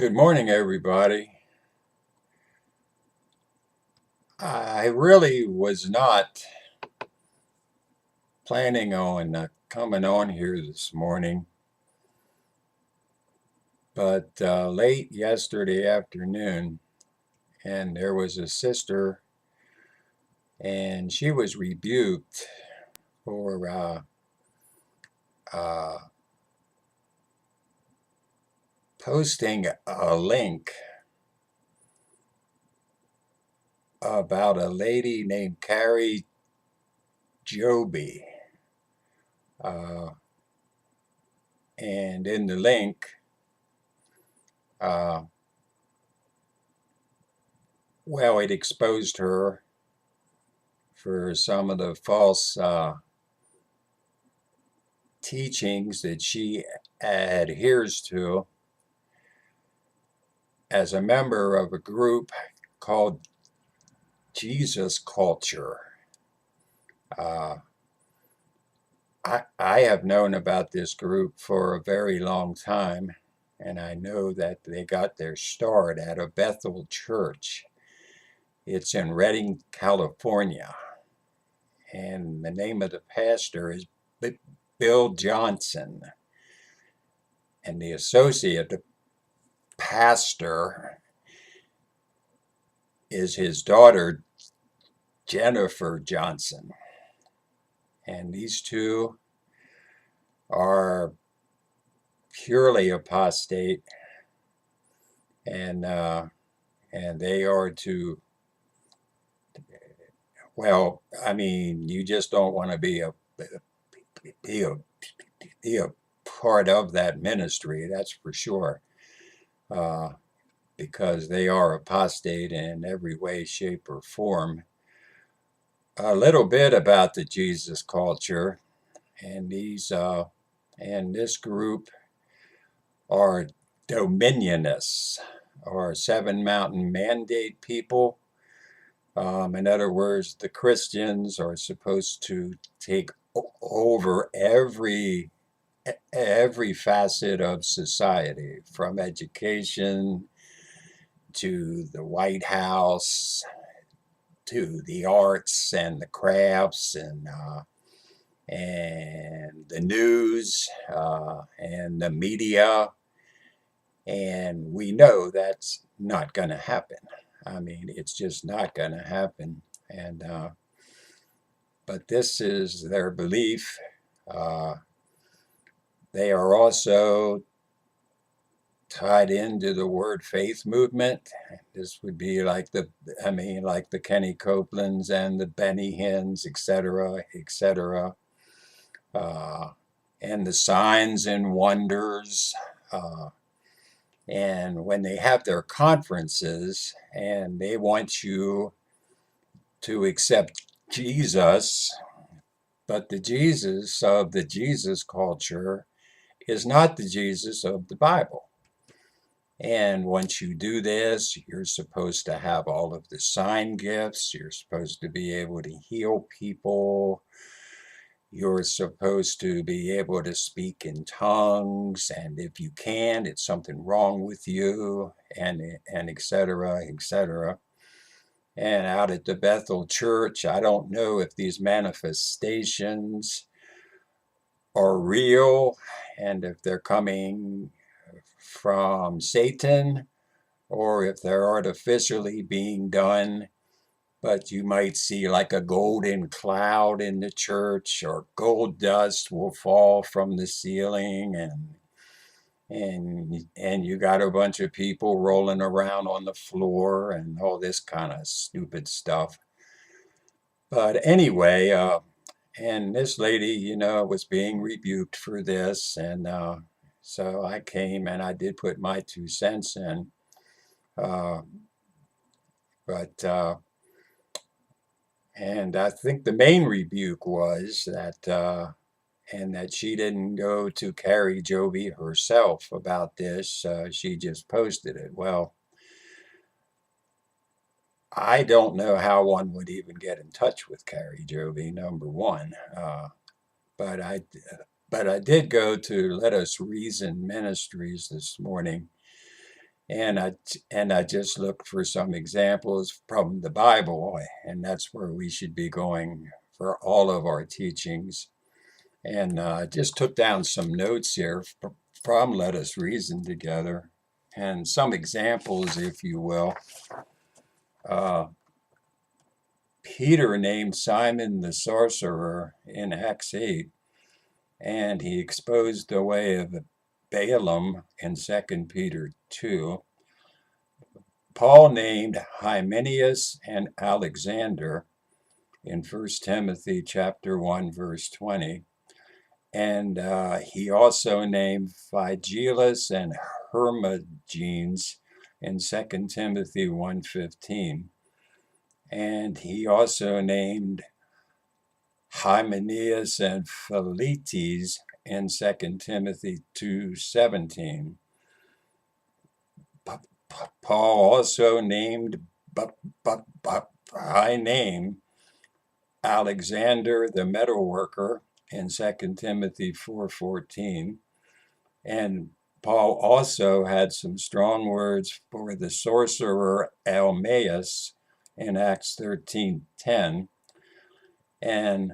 Good morning, everybody. I really was not planning on coming on here this morning, but late yesterday afternoon, and there was a sister, and she was rebuked for uh, posting a link about a lady named Carrie Joby. Uh, and in the link, uh, well, it exposed her for some of the false teachings that she adheres to as a member of a group called Jesus Culture. Uh, I have known about this group for a very long time, and I know that they got their start at a Bethel church. It's in Redding, California, and the name of the pastor is Bill Johnson, and the associate pastor is his daughter, Jennifer Johnson. And these two are purely apostate, and uh, and they are to, well, I mean, you just don't want to be a be a part of that ministry, that's for sure, uh, because they are apostate in every way, shape, or form. A little bit about the Jesus culture, and this group are dominionists, or seven mountain mandate people. In other words, the Christians are supposed to take over every facet of society, from education to the White House to the arts and the crafts and the news and the media. And we know that's not going to happen. I mean, it's just not going to happen. And but this is their belief. Uh, they are also tied into the word faith movement. This would be like like the Kenny Copelands and the Benny Hinns, etc., etc., uh, and the signs and wonders. And when they have their conferences and they want you to accept Jesus, but the Jesus of the Jesus culture is not the Jesus of the Bible. And once you do this, you're supposed to have all of the sign gifts. You're supposed to be able to heal people. You're supposed to be able to speak in tongues. And if you can't, it's something wrong with you, and et cetera, et cetera. And out at the Bethel Church, I don't know if these manifestations are real and if they're coming from Satan or if they're artificially being done. But you might see like a golden cloud in the church, or gold dust will fall from the ceiling, and you got a bunch of people rolling around on the floor and all this kind of stupid stuff. But anyway, and this lady, was being rebuked for this, and so I came and I did put my 2 cents in. Uh, but And I think the main rebuke was and that she didn't go to Carrie Joby herself about this. She just posted it. Well, I don't know how one would even get in touch with Carrie Joby, number one. But I, but I did go to Let Us Reason Ministries this morning, And I just looked for some examples from the Bible, and that's where we should be going for all of our teachings. And I just took down some notes here from Let Us Reason Together, and some examples, if you will. Peter named Simon the sorcerer in Acts 8, and he exposed the way of Balaam in 2 Peter 2. Paul named Hymenaeus and Alexander in 1 Timothy chapter 1, verse 20. And he also named Phygelus and Hermogenes in 2 Timothy 1:15. And he also named Hymenaeus and Philetus in 2 Timothy 2:17. Paul also named by name Alexander the metalworker in 2 Timothy 4:14. And Paul also had some strong words for the sorcerer Almaeus in Acts 13:10. And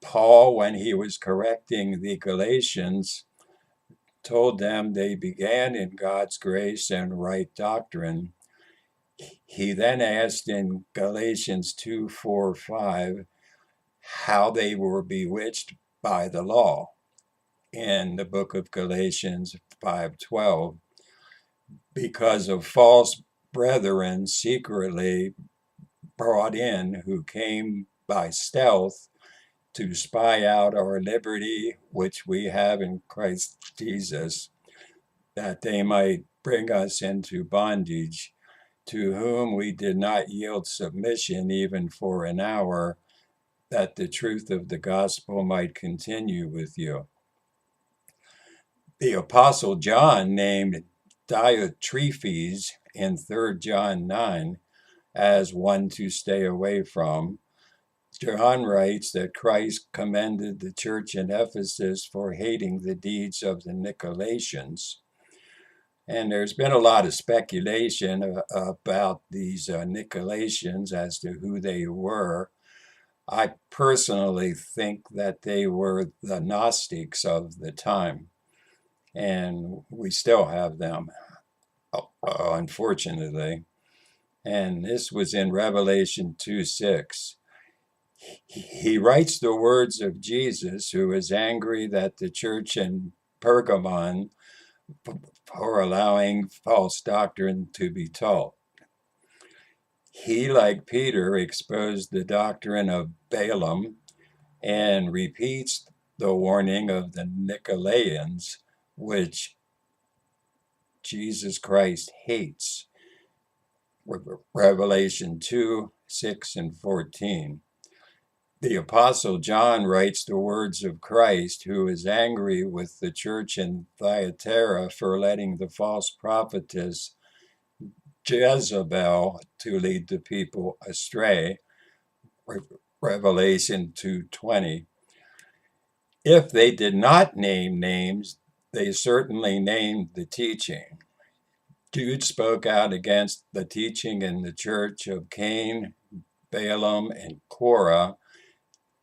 Paul, when he was correcting the Galatians, told them they began in God's grace and right doctrine. He then asked in Galatians 2:4-5 how they were bewitched by the law in the book of Galatians 5:12 because of false brethren secretly brought in who came by stealth to spy out our liberty which we have in Christ Jesus, that they might bring us into bondage, to whom we did not yield submission even for an hour, that the truth of the gospel might continue with you. The Apostle John named Diotrephes in 3 John 9 as one to stay away from. John writes that Christ commended the church in Ephesus for hating the deeds of the Nicolaitans. And there's been a lot of speculation about these Nicolaitans as to who they were. I personally think that they were the Gnostics of the time, and we still have them, unfortunately. And this was in Revelation 2:6. He writes the words of Jesus, who is angry that the church in Pergamon for allowing false doctrine to be taught. He, like Peter, exposed the doctrine of Balaam and repeats the warning of the Nicolaitans, which Jesus Christ hates. Revelation 2:6-14. The Apostle John writes the words of Christ, who is angry with the church in Thyatira for letting the false prophetess Jezebel to lead the people astray. Revelation 2:20. If they did not name names, they certainly named the teaching. Jude spoke out against the teaching in the church of Cain, Balaam, and Korah,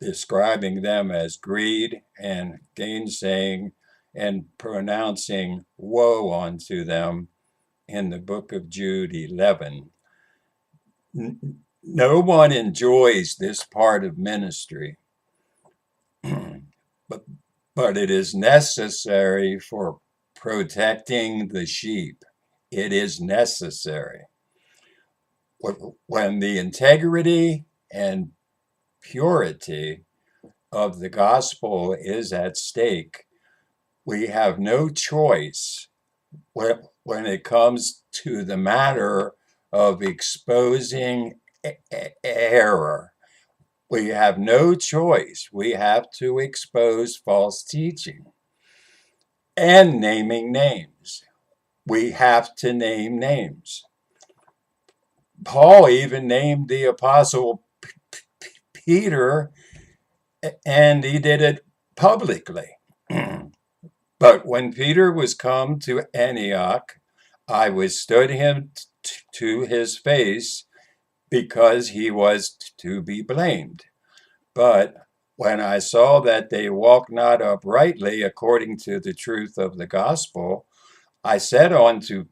describing them as greed and gainsaying and pronouncing woe unto them in the book of Jude 11. No one enjoys this part of ministry, but it is necessary for protecting the sheep. It is necessary. When the integrity and purity of the gospel is at stake, we have no choice when it comes to the matter of exposing error. We have no choice. We have to expose false teaching and naming names. We have to name names. Paul even named the apostle Peter, and he did it publicly. But when Peter was come to Antioch, I withstood him to his face because he was to be blamed. But when I saw that they walked not uprightly according to the truth of the gospel, I said unto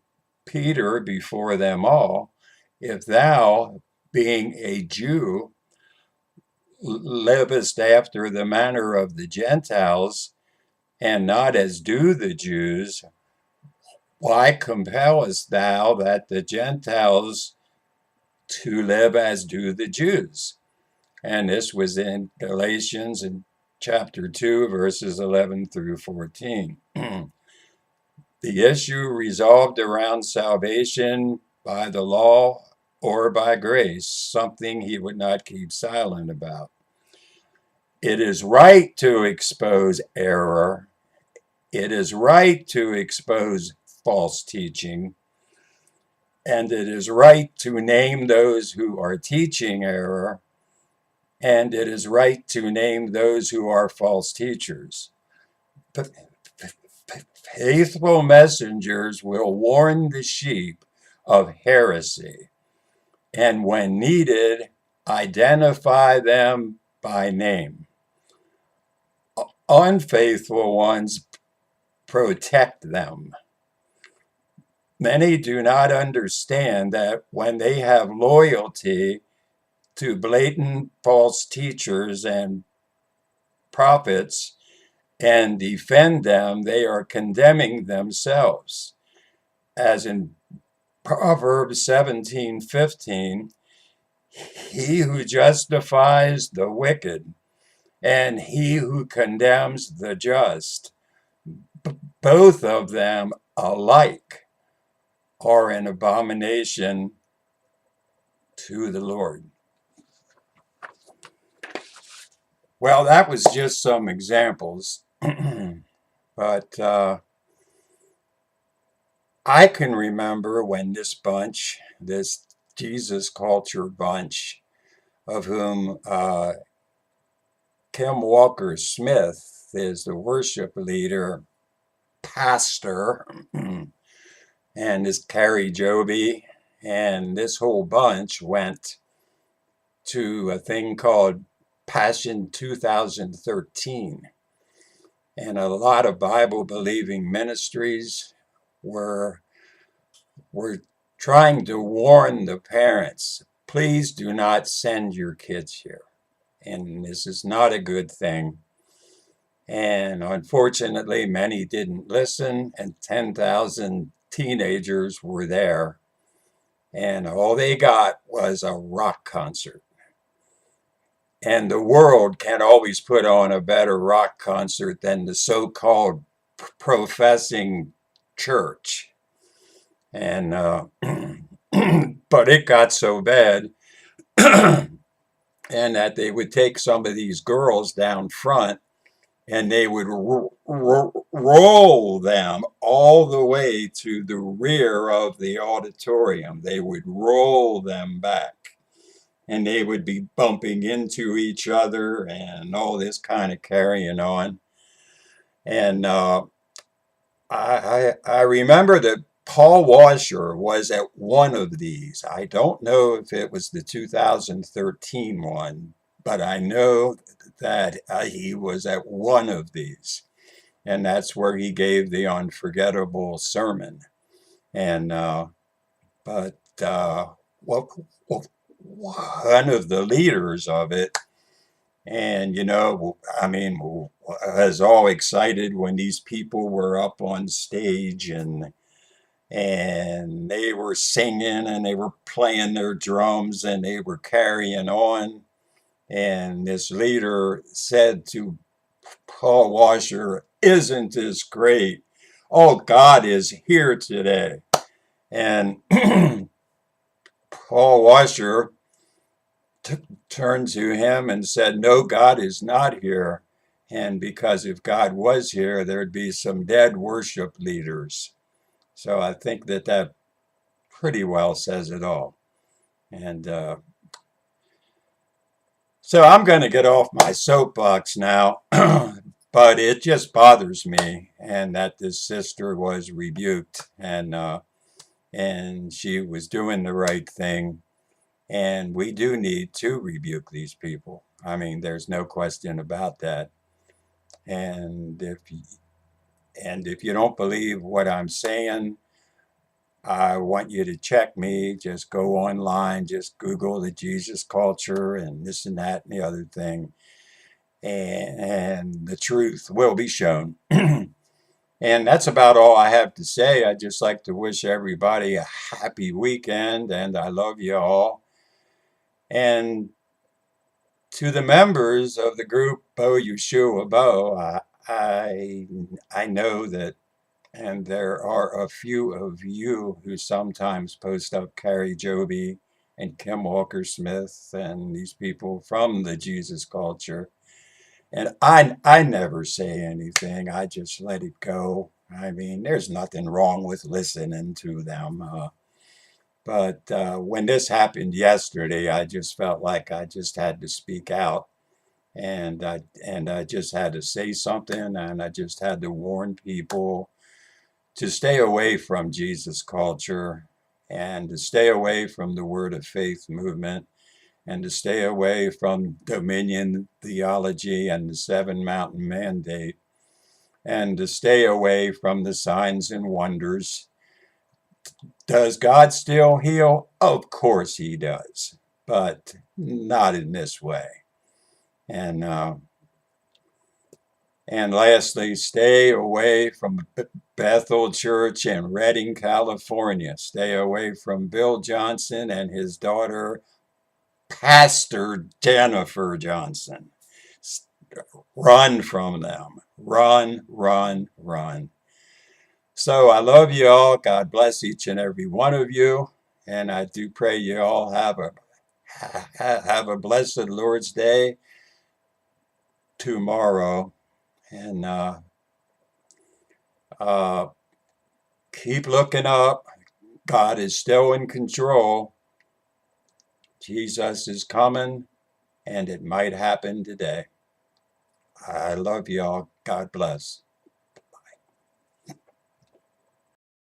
Peter before them all, if thou, being a Jew, livest after the manner of the Gentiles, and not as do the Jews, why compellest thou that the Gentiles to live as do the Jews? And this was in Galatians in chapter 2, verses 11 through 14. The issue resolved around salvation by the law or by grace, something he would not keep silent about. It is right to expose error. It is right to expose false teaching. And it is right to name those who are teaching error. And it is right to name those who are false teachers. But faithful messengers will warn the sheep of heresy, and when needed, identify them by name. Unfaithful ones protect them. Many do not understand that when they have loyalty to blatant false teachers and prophets and defend them, they are condemning themselves. As in Proverbs 17:15, he who justifies the wicked and he who condemns the just, both of them alike are an abomination to the Lord. Well, that was just some examples, but I can remember when this bunch, this Jesus culture bunch, of whom Kim Walker Smith is the worship leader, pastor, and this Carrie Joby, and this whole bunch went to a thing called Passion 2013. And a lot of Bible-believing ministries were trying to warn the parents, please do not send your kids here. And this is not a good thing. And unfortunately, many didn't listen, and 10,000 teenagers were there. And all they got was a rock concert. And the world can always put on a better rock concert than the so-called professing church. And but it got so bad and that they would take some of these girls down front and they would roll them all the way to the rear of the auditorium. They would roll them back and they would be bumping into each other and all this kind of carrying on. And I remember that Paul Washer was at one of these. I don't know if it was the 2013 one, but I know that he was at one of these. And that's where he gave the unforgettable sermon. And, but one of the leaders of it, and, you know, I mean, I was all excited when these people were up on stage and they were singing and they were playing their drums and they were carrying on. And this leader said to Paul Washer, isn't this great? Oh, God is here today. And Paul Washer turned to him and said, no, God is not here. And because if God was here, there'd be some dead worship leaders. So I think that pretty well says it all. And so I'm going to get off my soapbox now, but it just bothers me and that this sister was rebuked. And and she was doing the right thing. And we do need to rebuke these people. I mean, there's no question about that. And if you don't believe what I'm saying, I want you to check me. Just go online, just Google the Jesus culture and this and that and the other thing, and the truth will be shown. And that's about all I have to say. I'd just like to wish everybody a happy weekend, and I love you all. And to the members of the group Bo Yeshua Bo, I know that, and there are a few of you who sometimes post up Carrie Joby and Kim Walker Smith and these people from the Jesus culture. And I never say anything. I just let it go. I mean, there's nothing wrong with listening to them. But when this happened yesterday, I just felt like I just had to speak out, and I just had to say something, and I just had to warn people to stay away from Jesus culture, and to stay away from the Word of Faith movement, and to stay away from dominion theology and the Seven Mountain Mandate, and to stay away from the signs and wonders. Does God still heal? Of course he does, but not in this way. And and lastly, stay away from Bethel Church in Redding, California. Stay away from Bill Johnson and his daughter, Pastor Jennifer Johnson. Run from them. Run, run, run. So I love you all. God bless each and every one of you. And I do pray you all have a blessed Lord's Day tomorrow. And uh, keep looking up. God is still in control. Jesus is coming, and it might happen today. I love y'all. God bless.